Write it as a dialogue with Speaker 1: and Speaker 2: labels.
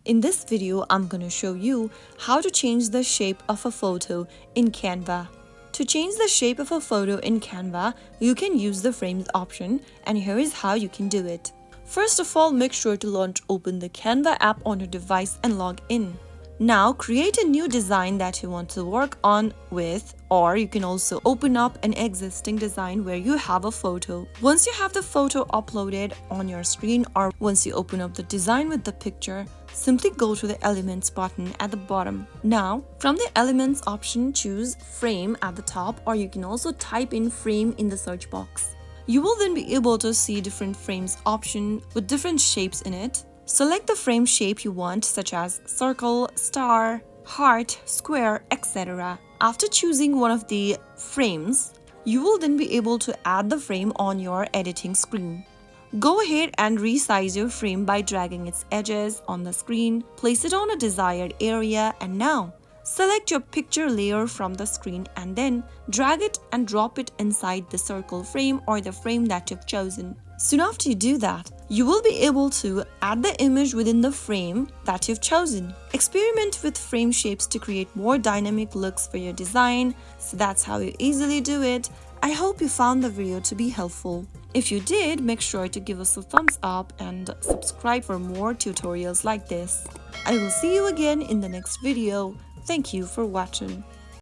Speaker 1: In this video, I'm going to show you how to change the shape of a photo in Canva. To change the shape of a photo in Canva, you can use the frames option, and here is how you can do it. First of all, make sure to open the Canva app on your device and log in. Now create a new design that you want to work on with, or you can also open up an existing design where you have a photo. Once you have the photo uploaded on your screen, or once you open up the design with the picture, simply go to the Elements button at the bottom. Now, from the Elements option, choose Frame at the top, or you can also type in Frame in the search box. You will then be able to see different frames option with different shapes in it. Select the frame shape you want, such as circle, star, heart, square, etc. After choosing one of the frames, you will then be able to add the frame on your editing screen. Go ahead and resize your frame by dragging its edges on the screen, place it on a desired area, and now select your picture layer from the screen and then drag it and drop it inside the circle frame or the frame that you've chosen. Soon after you do that, you will be able to add the image within the frame that you've chosen. Experiment with frame shapes to create more dynamic looks for your design. So that's how you easily do it. I hope you found the video to be helpful. If you did, make sure to give us a thumbs up and subscribe for more tutorials like this. I will see you again in the next video. Thank you for watching.